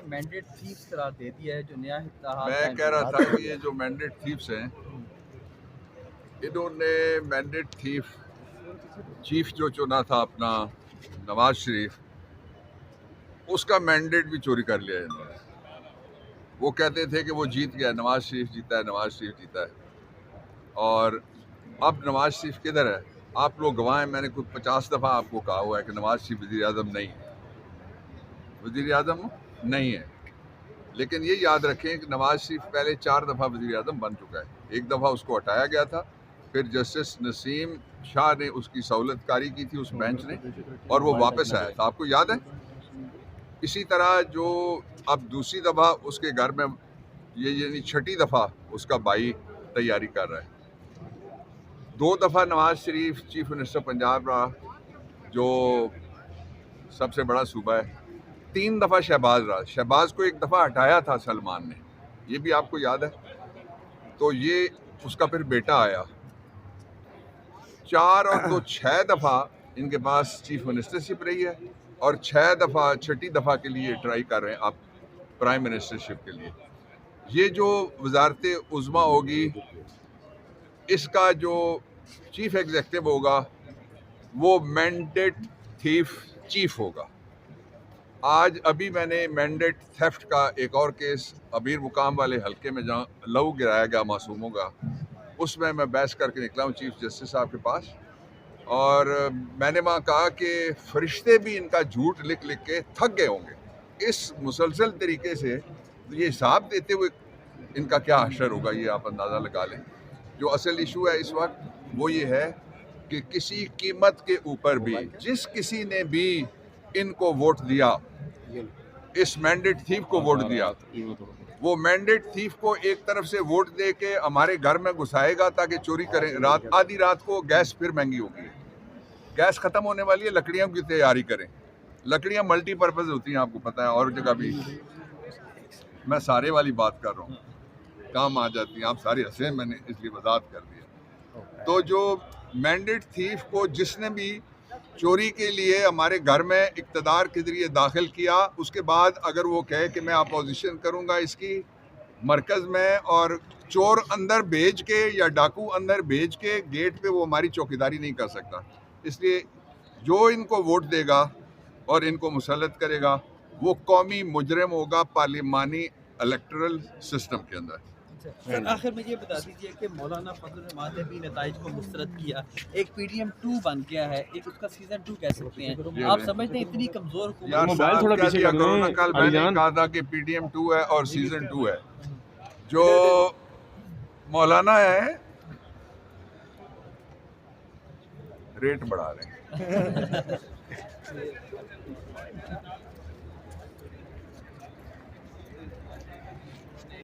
Mandate thieves करार दे दिया है जो नया इत्तेहाद। मैं कह रहा था कि ये जो मैंडेट थीव्स हैं, इन्होंने मैंडेट थीफ चीफ जो चुना था अपना नवाज शरीफ, उसका मैंडेट भी चोरी कर लिया इन्होंने। वो कहते थे कि वो जीत गया, नवाज शरीफ जीता है, नवाज शरीफ जीता है। और अब नवाज शरीफ किधर है? आप लोग गवाह हैं। मैंने कुछ 50 दफ़ा आपको कहा हुआ है कि नवाज शरीफ वज़ीर आज़म नहीं है, वज़ीर आज़म नहीं है। लेकिन ये याद रखें कि नवाज शरीफ पहले 4 दफ़ा वज़ीर आज़म बन चुका है। एक दफ़ा उसको हटाया गया था, फिर जस्टिस नसीम शाह ने उसकी सहूलतकारी की थी उस बेंच ने, और वो वापस आया था, आपको याद है। इसी तरह जो अब दूसरी दफ़ा उसके घर में, ये यानी छठी दफ़ा उसका भाई तैयारी कर रहा है। 2 दफ़ा नवाज शरीफ चीफ मिनिस्टर पंजाब रहा, जो सबसे बड़ा सूबा है। 3 दफ़ा शहबाज रहा। शहबाज को एक दफ़ा हटाया था सलमान ने, ये भी आपको याद है। तो ये उसका फिर बेटा आया। 4 और 2 6 दफ़ा इनके पास चीफ मिनिस्टरशिप रही है, और 6 दफ़ा, छठी दफ़ा के लिए ट्राई कर रहे हैं आप प्राइम मिनिस्टरशिप के लिए। ये जो वजारत उज़्मा होगी, इसका जो चीफ एग्जीक्यूटिव होगा वो मैंडेट थीफ चीफ होगा। आज अभी मैंने मैंडेट थेफ्ट का एक और केस अबीर मुकाम वाले हल्के में, जहाँ लहू गिराया गया मासूमों का, उसमें मैं बहस करके निकला हूँ चीफ जस्टिस साहब के पास। और मैंने वहाँ कहा कि फरिश्ते भी इनका झूठ लिख लिख के थक गए होंगे। इस मुसलसल तरीके से ये हिसाब देते हुए इनका क्या हशर होगा, ये आप अंदाज़ा लगा लें। जो असल इशू है इस वक्त वो ये है कि किसी कीमत के ऊपर भी जिस किसी ने भी इनको वोट दिया, इस मैंडेट थीफ को वोट दिया, वो मैंडेट थीफ को एक तरफ से वोट दे के हमारे घर में घुसाएगा ताकि चोरी करें। रात, आधी रात को गैस फिर महंगी होगी, गैस खत्म होने वाली है, लकड़ियों की तैयारी करें। लकड़ियां मल्टीपर्पज़ होती हैं, आपको पता है, और जगह भी मैं सारे वाली बात कर रहा हूँ, काम आ जाती हैं। आप सारे हंसे, मैंने इसलिए वजाहत कर दिया। तो जो मैंडेट थीफ को जिसने भी चोरी के लिए हमारे घर में इक़्तिदार के जरिए दाखिल किया, उसके बाद अगर वो कहे कि मैं अपोजिशन करूंगा इसकी मरकज़ में, और चोर अंदर भेज के या डाकू अंदर भेज के गेट पे वो हमारी चौकीदारी नहीं कर सकता। इसलिए जो इनको वोट देगा और इनको मुसल्लत करेगा वो कौमी मुजरिम होगा पार्लिमानी इलेक्टोरल सिस्टम के अंदर। सर आखिर में ये बता दीजिए कि मौलाना फजल रहमान ने भी नताइज को मुस्तरद किया, एक PDM 2 बन गया है, एक उसका सीजन 2 कह सकते हैं। आप समझते हैं इतनी कमजोर हुकूमत? मोबाइल थोड़ा पीछे कर लो। कल मैंने कहा था कि PDM 2 है और सीजन 2 है। जो मौलाना है रेट बढ़ा रहे हैं।